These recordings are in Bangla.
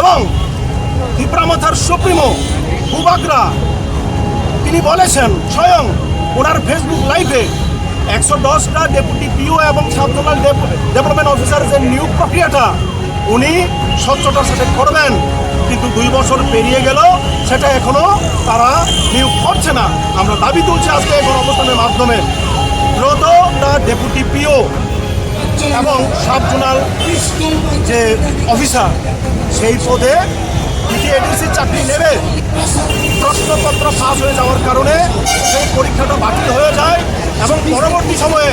এবং পিপরামাথার সুপ্রিমো বুবাকরা তিনি বলেছেন স্বয়ং ওনার ফেসবুক লাইভে 110টা ডেপুটি পিও এবং সাবজোনাল ডেভেলপমেন্ট অফিসার যে নিয়োগ প্রক্রিয়াটা উনি স্বচ্ছতার সাথে করবেন, কিন্তু 2 বছর পেরিয়ে গেল সেটা এখনো তারা নিয়োগ করছে না। আমরা দাবি তুলছি আজকে এখন অবস্থানের মাধ্যমে দ্রুত ডেপুটি পিও এবং সাবজোনাল যে অফিসার সেই পদে এডিসি চাকরি নেবে। প্রশ্নপত্র পাস হয়ে যাওয়ার কারণে সেই পরীক্ষাটা বাতিল হয়ে যায় এবং পরবর্তী সময়ে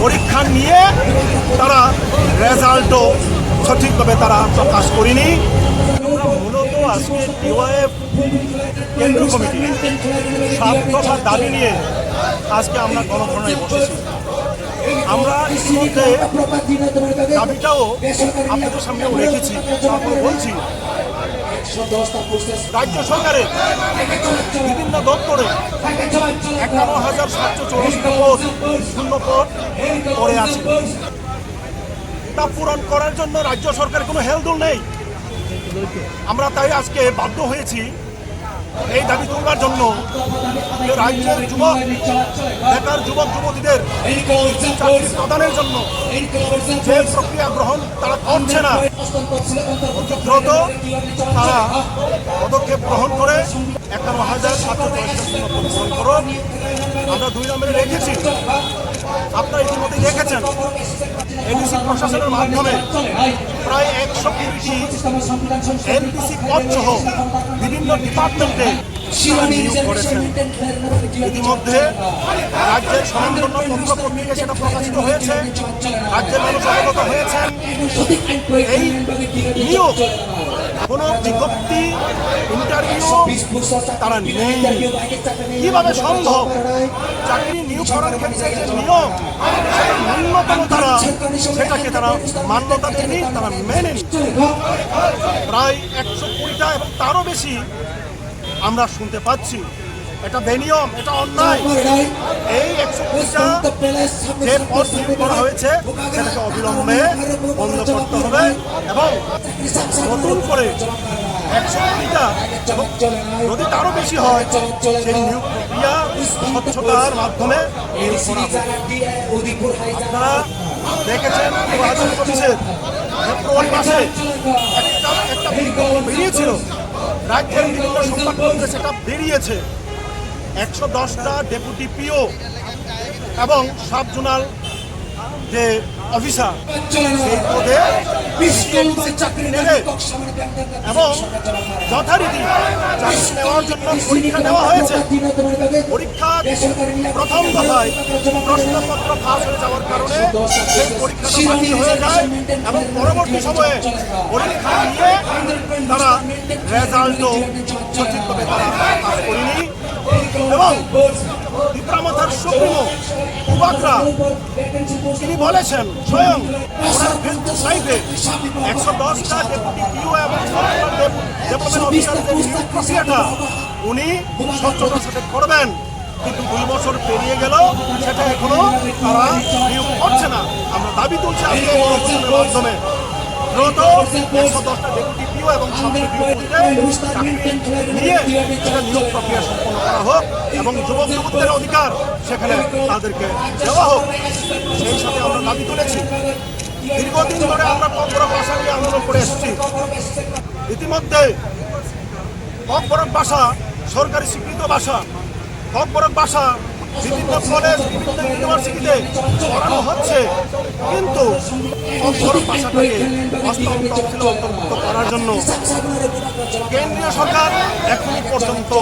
পরীক্ষা নিয়ে তারা রেজাল্টও সঠিকভাবে তারা প্রকাশ করেনি। মূলত আজকে ডিওয়াইএফ কেন্দ্রীয় কমিটি 7 দফা দাবি নিয়ে আজকে আমরা গণধর্নায় বসেছি। আমরা ইতিমধ্যে দাবিটাও আপনাদের সামনেও রেখেছি। তারপর বলছি রাজ্য সরকারের বিভিন্ন দপ্তরে 51,764 পদ শূন্য পদ পড়ে আছে। তা পূরণ করার জন্য রাজ্য সরকারের কোনো হেলদোল নেই। আমরা তাই আজকে বাধ্য হয়েছি এই দাবি তুলবার জন্য যে রাজ্যের যুবক বেকার যুবক যুবতীদের চাকরি প্রদানের জন্য যে প্রক্রিয়া গ্রহণ তারা করছে না, দ্রুত তারা পদক্ষেপ গ্রহণ করে 51,764 পূরণ করুন। আমরা 2 নম্বরে রেখেছি, আপনারা ইতিমধ্যে দেখেছেন এডিসি প্রশাসনের মাধ্যমে প্রায় 120টি এনপিসি পদ সহ বিভিন্ন ডিপার্টমেন্টে নিয়োগ করেছেন। ইতিমধ্যে রাজ্যের স্বনামধন্য পত্র পত্রিকা সেটা প্রকাশিত হয়েছে, রাজ্যের মানুষ অবগত হয়েছেন। এই নিয়োগ কোনো বিজ্ঞপ্তি ইন্টারভিউ তারা নেই। কিভাবে সম্ভব? চাকরি নিয়োগ করার ক্ষেত্রে যে নিয়ম ন্যূনতম তারা সেটাকে তারা মান্যতা দেয়নি, তারা মেনেনি। প্রায় 120টা এবং তারও বেশি আমরা শুনতে পাচ্ছি। এটা বেনিয়ম, এটা অন্যায়। এই 120টা যে পদ নিয়োগ করা হয়েছে সেটাকে অবিলম্বে বন্ধ করতে হবে এবং নতুন করে 120টা যদি তারও বেশি হয় সেই নিয়োগ প্রক্রিয়া স্বচ্ছতার মাধ্যমে নিয়োগ করা হবে। আপনারা দেখেছেন 2024 ফেব্রুয়ারি মাসে একটা বিজ্ঞাপন বেরিয়েছিল, রাজ্যের বিভিন্ন সংবাদপত্রে সেটা বেরিয়েছে। 110টা ডেপুটি পিও এবং সাবজোনাল যে অফিসার সেই পদে চাকরি নেবে এবং যথারীতি চাকরি নেওয়ার জন্য পরীক্ষা নেওয়া হয়েছে। পরীক্ষা প্রথম দফায় প্রশ্নপত্র ফাঁস হয়ে যাওয়ার কারণে সেই পরীক্ষাটা বাতিল হয়ে যায় এবং পরবর্তী সময়ে পরীক্ষা নিয়ে তারা রেজাল্টও সঠিকভাবে তারা পাস করেনি এবং পিপরামাথার সুপ্রিমো বুবাকরা তিনি বলেছেন স্বয়ং ওনার ফেসবুক লাইভে 110টা ডেপুটি পিও এবং ডেভেলপমেন্ট অফিসার যে নিয়োগ প্রক্রিয়াটা উনি স্বচ্ছতার সাথে করবেন, কিন্তু 2 বছর পেরিয়ে গেল সেটা এখনো তারা নিয়োগ করছে না। আমরা দাবি তুলছি আজকে এই মাধ্যমে দ্রুত 110টা ডেপুটি পিও এবং নিয়ে সেটা নিয়োগ প্রক্রিয়া সম্পন্ন করা হোক এবং যুবক যুবতীদের অধিকার সেখানে তাদেরকে দেওয়া হোক। সেই সাথে আমরা দাবি তুলেছি, দীর্ঘদিন ধরে আমরা ককবরক ভাষা নিয়ে আন্দোলন করে এসেছি। ইতিমধ্যে ককবরক ভাষা সরকারি স্বীকৃত ভাষা, ককবরক ভাষা বিভিন্ন কলেজ বিভিন্ন ইউনিভার্সিটিতে পড়ানো হচ্ছে, কিন্তু ককবরক ভাষাটাকে অষ্টম তফসিলে অন্তর্ভুক্ত করার জন্য কেন্দ্রীয় সরকার এখনই পর্যন্ত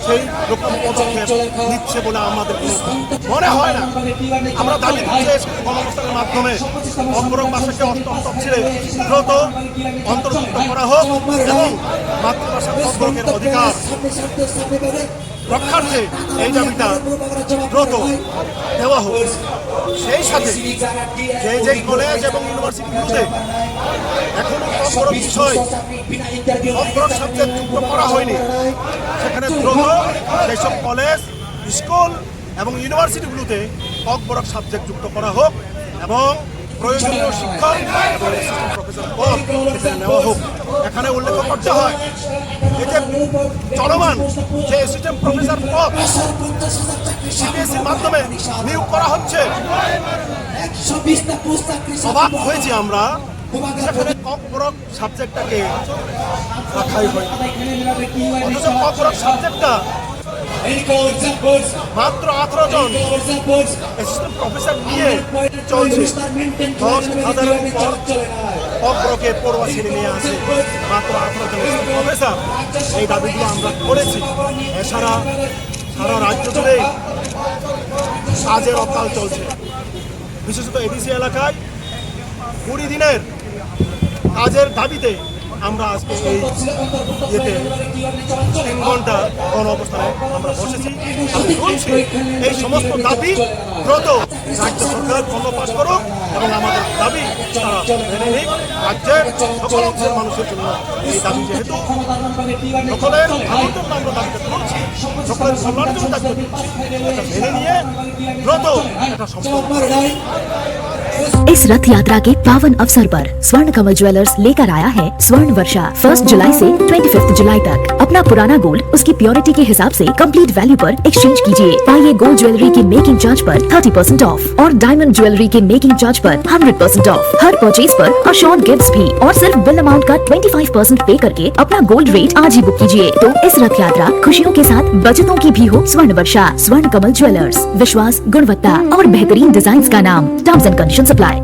সেই রকম পদক্ষেপ নিচ্ছে বলে আমাদের মনে হয় না। আমরা দাবি করছি গণঅবস্থানের মাধ্যমে ককবরক ভাষাকে অষ্টম তফসিলে দ্রুত অন্তর্ভুক্ত করা হোক এবং মাতৃভাষা ককবরকের অধিকার রক্ষার্থে এই দাবিটা দ্রুত দেওয়া হোক। সেই সাথে যে কলেজ এবং ইউনিভার্সিটিগুলোতে এখনো ককবরক বিষয় ককবরক সাবজেক্ট যুক্ত করা হয়নি, সেখানে দ্রুত সেইসব কলেজ স্কুল এবং ইউনিভার্সিটিগুলোতে ককবরক সাবজেক্ট যুক্ত করা হোক এবং প্রয়োজনীয় শিক্ষক এবং অ্যাসিস্ট্যান্ট প্রফেসর পদ এখানে নেওয়া হোক। এখানে উল্লেখ করতে হয় এই যে চলমান যে অ্যাসিস্ট্যান্ট প্রফেসর পদ সিবিএসসির মাধ্যমে নিয়োগ করা হচ্ছে, অবাক হয়েছি আমরা। সেখানে কর্পোরেট সাবজেক্টটাকে রাখাই হয়, অথচ কর্পোরেট সাবজেক্টটা মাত্র 18 জন অ্যাসিস্ট্যান্ট প্রফেসর নিয়ে চলছে। 10,000-এর উপর কর্পোরেটকে পড়ুয়া ছেলে নিয়ে আসে মাত্র 18 জন প্রফেসর। এই দাবিগুলো আমরা করেছি। এছাড়া সারা রাজ্য জুড়ে কাজের অকাল চলছে, বিশেষত এডিসি এলাকায় 20 দিনের কাজের দাবিতে আমরা আজকে এই ইয়েতে 3 ঘন্টা গণ অবস্থানে আমরা বসেছি। আমি বলছি এই সমস্ত দাবি দ্রুত রাজ্য সরকার খণ্ড পাশ করুক এবং আমাদের দাবি তারা মেনে নিক। রাজ্যের সকল অংশের মানুষের জন্য এই দাবি, যেহেতু সকলের ভালোর জন্য আমরা দাবিটা করছি, সকলের কল্যাণের জন্য দাবি করছি, এটা মেনে নিয়ে দ্রুত এটা সম্পন্ন। इस रथ यात्रा के पावन अवसर पर स्वर्ण कमल ज्वेलर्स लेकर आया है स्वर्ण वर्षा। 1 जुलाई से 25 जुलाई तक अपना पुराना गोल्ड उसकी प्योरिटी के हिसाब से कंप्लीट वैल्यू पर एक्सचेंज कीजिए। पाइए गोल्ड ज्वेलरी के मेकिंग चार्ज पर 30% ऑफ और डायमंड ज्वेलरी के मेकिंग चार्ज पर 100% ऑफ। हर परचेज पर अशोर्ड गिफ्ट्स भी और सिर्फ बिल अमाउंट का 25% पे करके अपना गोल्ड रेट आज ही बुक कीजिए। तो इस रथ यात्रा खुशियों के साथ बचतों की भी हो स्वर्ण वर्षा। स्वर्ण कमल ज्वेलर्स, विश्वास, गुणवत्ता और बेहतरीन डिजाइन का नाम। Terms and conditions apply.